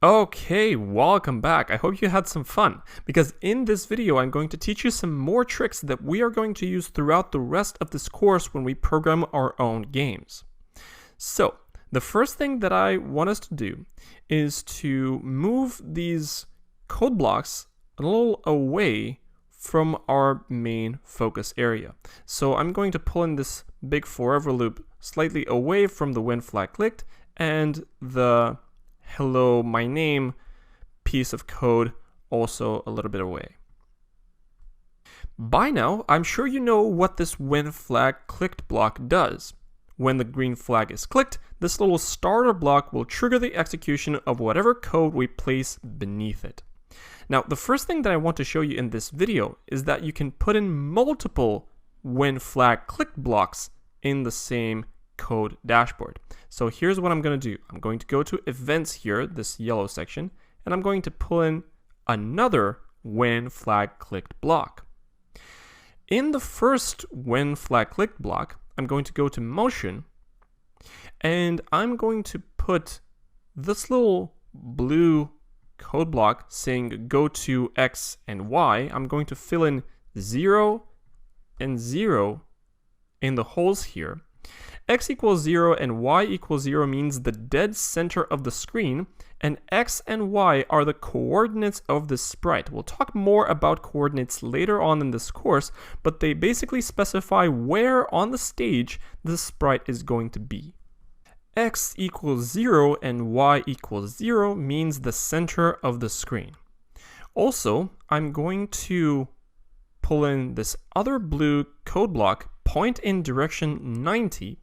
Okay, welcome back. I hope you had some fun, because in this video I'm going to teach you some more tricks that we are going to use throughout the rest of this course when we program our own games. So, the first thing that I want us to do is to move these code blocks a little away from our main focus area. So I'm going to pull in this big forever loop slightly away from the when flag clicked and the hello my name piece of code also a little bit away. By now, I'm sure you know what this when flag clicked block does. When the green flag is clicked, this little starter block will trigger the execution of whatever code we place beneath it. Now, the first thing that I want to show you in this video is that you can put in multiple when flag clicked blocks in the same code dashboard. So here's what I'm going to do. I'm going to go to events here, this yellow section, and I'm going to pull in another when flag clicked block. In the first when flag clicked block, I'm going to go to motion, and I'm going to put this little blue code block saying go to X and Y. I'm going to fill in 0 and 0 in the holes here. X equals 0 and Y equals 0 means the dead center of the screen, and X and Y are the coordinates of the sprite. We'll talk more about coordinates later on in this course, but they basically specify where on the stage the sprite is going to be. X equals 0 and Y equals 0 means the center of the screen. Also, I'm going to pull in this other blue code block, point in direction 90.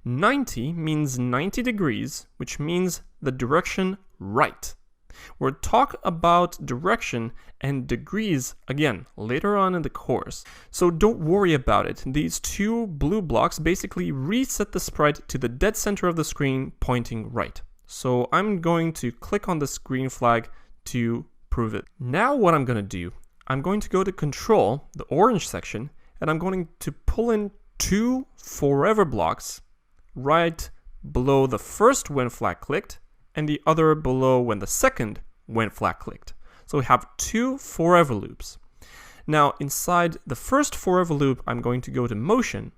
90 means 90 degrees, which means the direction right. We'll talk about direction and degrees again later on in the course. So don't worry about it. These two blue blocks basically reset the sprite to the dead center of the screen pointing right. So I'm going to click on this green flag to prove it. Now what I'm going to do, I'm going to go to control, the orange section, and I'm going to pull in two forever blocks right below the first when flag clicked and the other below when the second when flag clicked. So we have two forever loops. Now inside the first forever loop, I'm going to go to motion,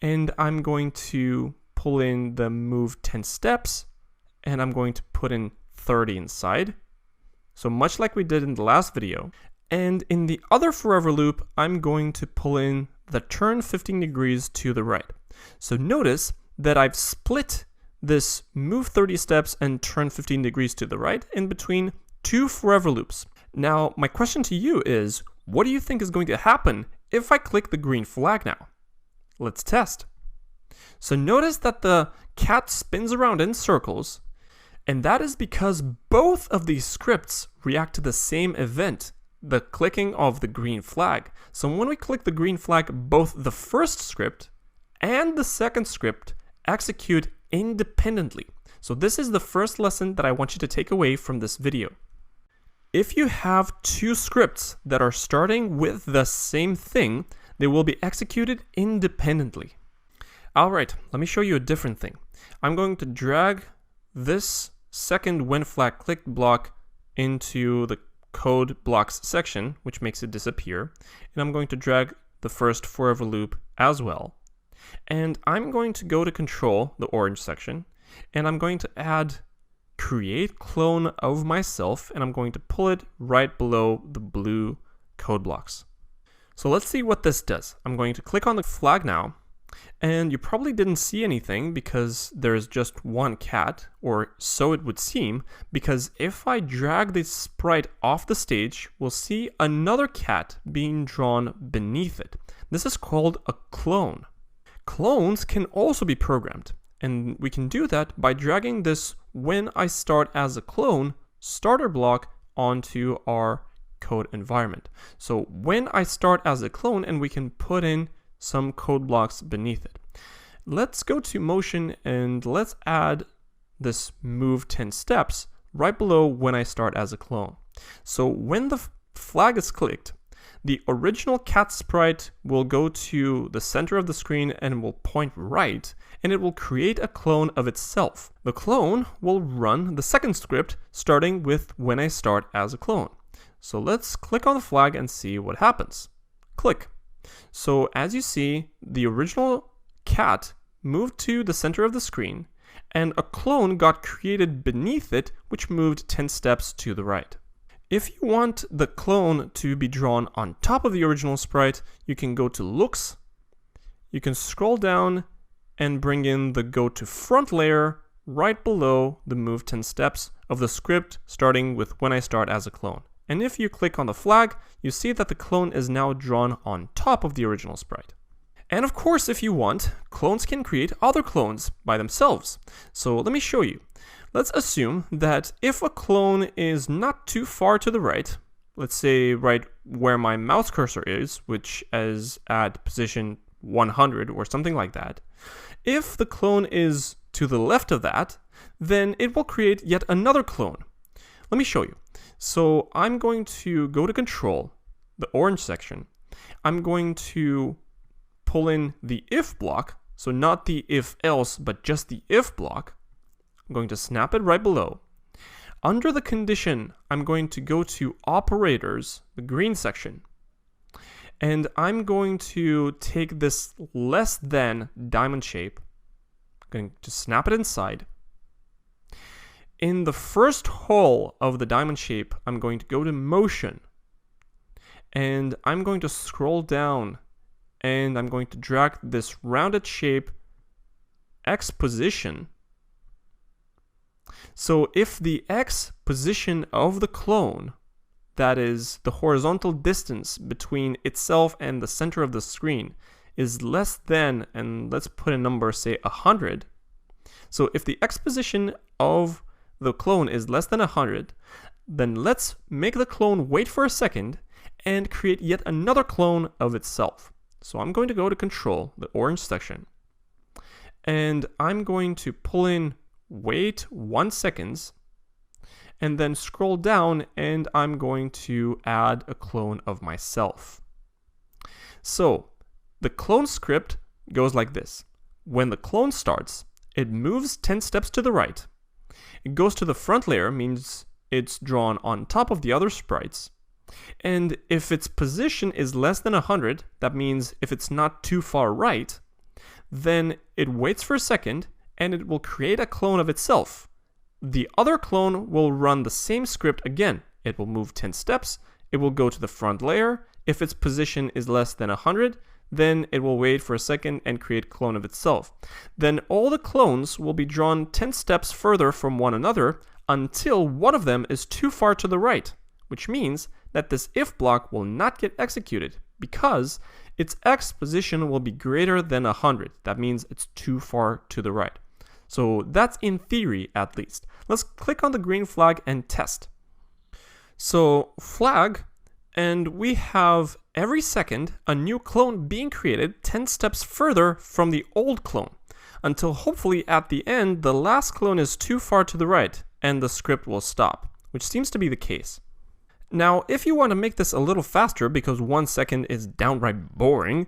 and I'm going to pull in the move 10 steps, and I'm going to put in 30 inside. So much like we did in the last video. And in the other forever loop, I'm going to pull in the turn 15 degrees to the right. So notice that I've split this move 30 steps and turn 15 degrees to the right in between two forever loops. Now, my question to you is, what do you think is going to happen if I click the green flag now? Let's test. So notice that the cat spins around in circles, and that is because both of these scripts react to the same event, the clicking of the green flag. So when we click the green flag, both the first script and the second script execute independently. So this is the first lesson that I want you to take away from this video. If you have two scripts that are starting with the same thing, they will be executed independently. Alright, let me show you a different thing. I'm going to drag this second when flag clicked block into the code blocks section, which makes it disappear, and I'm going to drag the first forever loop as well. And I'm going to go to control, the orange section, and I'm going to add create clone of myself, and I'm going to pull it right below the blue code blocks. So let's see what this does. I'm going to click on the flag now, and you probably didn't see anything because there's just one cat, or so it would seem, because if I drag this sprite off the stage, we'll see another cat being drawn beneath it. This is called a clone. Clones can also be programmed, and we can do that by dragging this when I start as a clone starter block onto our code environment. So when I start as a clone, and we can put in some code blocks beneath it. Let's go to motion and let's add this move 10 steps right below when I start as a clone. So when the flag is clicked, the original cat sprite will go to the center of the screen and will point right, and it will create a clone of itself. The clone will run the second script starting with when I start as a clone. So let's click on the flag and see what happens. Click. So as you see, the original cat moved to the center of the screen, and a clone got created beneath it, which moved 10 steps to the right. If you want the clone to be drawn on top of the original sprite, you can go to Looks, you can scroll down and bring in the Go to Front layer right below the Move 10 steps of the script starting with when I start as a clone. And if you click on the flag, you see that the clone is now drawn on top of the original sprite. And of course, if you want, clones can create other clones by themselves. So let me show you. Let's assume that if a clone is not too far to the right, let's say right where my mouse cursor is, which is at position 100 or something like that, if the clone is to the left of that, then it will create yet another clone. Let me show you. So I'm going to go to Control, the orange section. I'm going to pull in the if block, so not the if else, but just the if block. I'm going to snap it right below. Under the condition, I'm going to go to Operators, the green section, and I'm going to take this less than diamond shape. I'm going to snap it inside. In the first hole of the diamond shape, I'm going to go to Motion, and I'm going to scroll down, and I'm going to drag this rounded shape X position. So if the X position of the clone, that is the horizontal distance between itself and the center of the screen, is less than, and let's put a number, say 100. So if the X position of the clone is less than 100, then let's make the clone wait for a second and create yet another clone of itself. So I'm going to go to Control, the orange section, and I'm going to pull in wait 1 second, and then scroll down, and I'm going to add a clone of myself. So the clone script goes like this. When the clone starts, it moves 10 steps to the right. It goes to the front layer, means it's drawn on top of the other sprites. And if its position is less than 100, that means if it's not too far right, then it waits for a second and it will create a clone of itself. The other clone will run the same script again. It will move 10 steps, it will go to the front layer. If its position is less than 100, then it will wait for a second and create a clone of itself. Then all the clones will be drawn 10 steps further from one another until one of them is too far to the right, which means that this if block will not get executed because its X position will be greater than 100. That means it's too far to the right. So that's in theory, at least. Let's click on the green flag and test. So flag, and we have every second a new clone being created 10 steps further from the old clone, until hopefully at the end the last clone is too far to the right and the script will stop, which seems to be the case. Now, if you want to make this a little faster because 1 second is downright boring,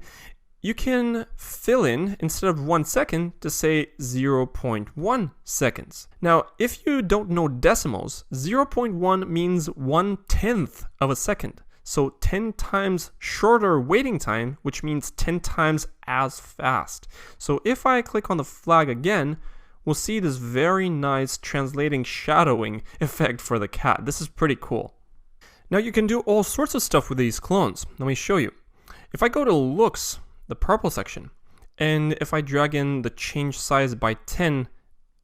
you can fill in, instead of 1 second, to say 0.1 seconds. Now, if you don't know decimals, 0.1 means 1/10 of a second. So 10 times shorter waiting time, which means 10 times as fast. So if I click on the flag again, we'll see this very nice translating shadowing effect for the cat. This is pretty cool. Now you can do all sorts of stuff with these clones. Let me show you. If I go to Looks, the purple section, and if I drag in the change size by 10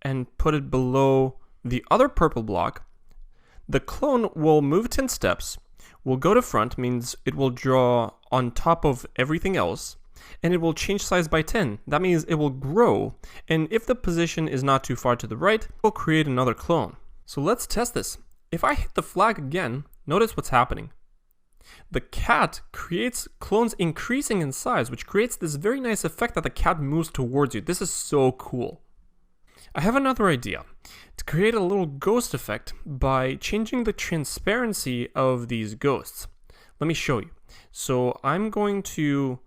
and put it below the other purple block, the clone will move 10 steps, will go to front, means it will draw on top of everything else, and it will change size by 10. That means it will grow, and if the position is not too far to the right, it will create another clone. So let's test this. If I hit the flag again, notice what's happening. The cat creates clones increasing in size, which creates this very nice effect that the cat moves towards you. This is so cool. I have another idea to create a little ghost effect by changing the transparency of these ghosts. Let me show you. So I'm going to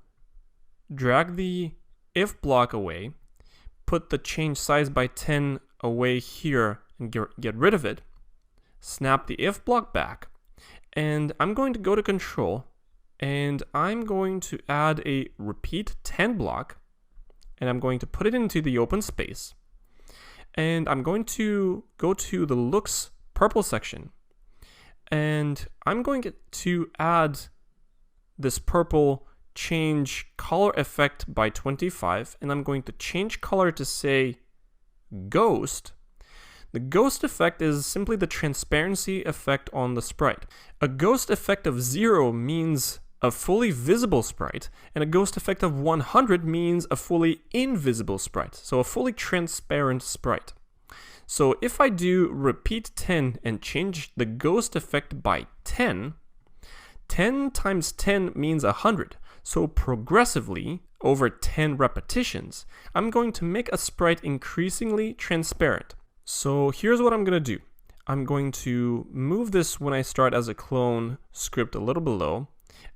drag the if block away, put the change size by 10 away here and get rid of it, snap the if block back, and I'm going to go to control and I'm going to add a repeat 10 block, and I'm going to put it into the open space, and I'm going to go to the looks purple section, and I'm going to add this purple change color effect by 25, and I'm going to change color to say ghost. The ghost effect is simply the transparency effect on the sprite. A ghost effect of 0 means a fully visible sprite, and a ghost effect of 100 means a fully invisible sprite, so a fully transparent sprite. So if I do repeat 10 and change the ghost effect by 10, 10 times 10 means 100. So progressively, over 10 repetitions, I'm going to make a sprite increasingly transparent. So here's what I'm going to do. I'm going to move this when I start as a clone script a little below,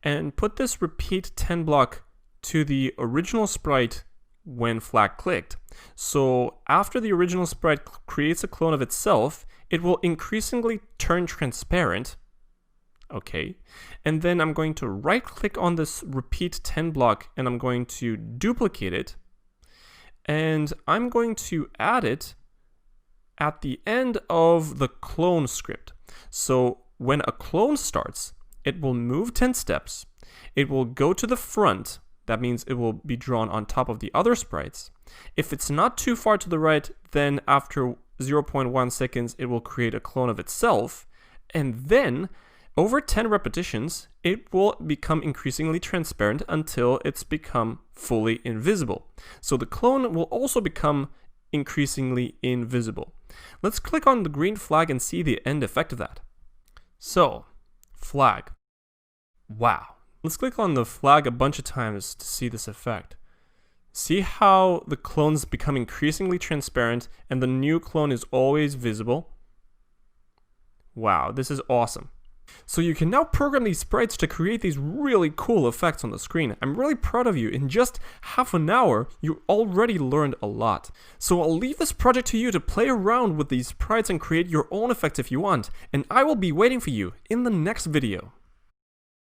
and put this repeat 10 block to the original sprite when flag clicked. So after the original sprite creates a clone of itself, it will increasingly turn transparent. Okay, and then I'm going to right click on this repeat 10 block and I'm going to duplicate it, and I'm going to add it at the end of the clone script. So when a clone starts, it will move 10 steps, it will go to the front, that means it will be drawn on top of the other sprites. If it's not too far to the right, then after 0.1 seconds it will create a clone of itself, and then over 10 repetitions it will become increasingly transparent until it's become fully invisible. So the clone will also become increasingly invisible. Let's click on the green flag and see the end effect of that. So, flag. Wow. Let's click on the flag a bunch of times to see this effect. See how the clones become increasingly transparent and the new clone is always visible? Wow, this is awesome. So you can now program these sprites to create these really cool effects on the screen. I'm really proud of you. In just half an hour, you already learned a lot. So I'll leave this project to you to play around with these sprites and create your own effects if you want, and I will be waiting for you in the next video.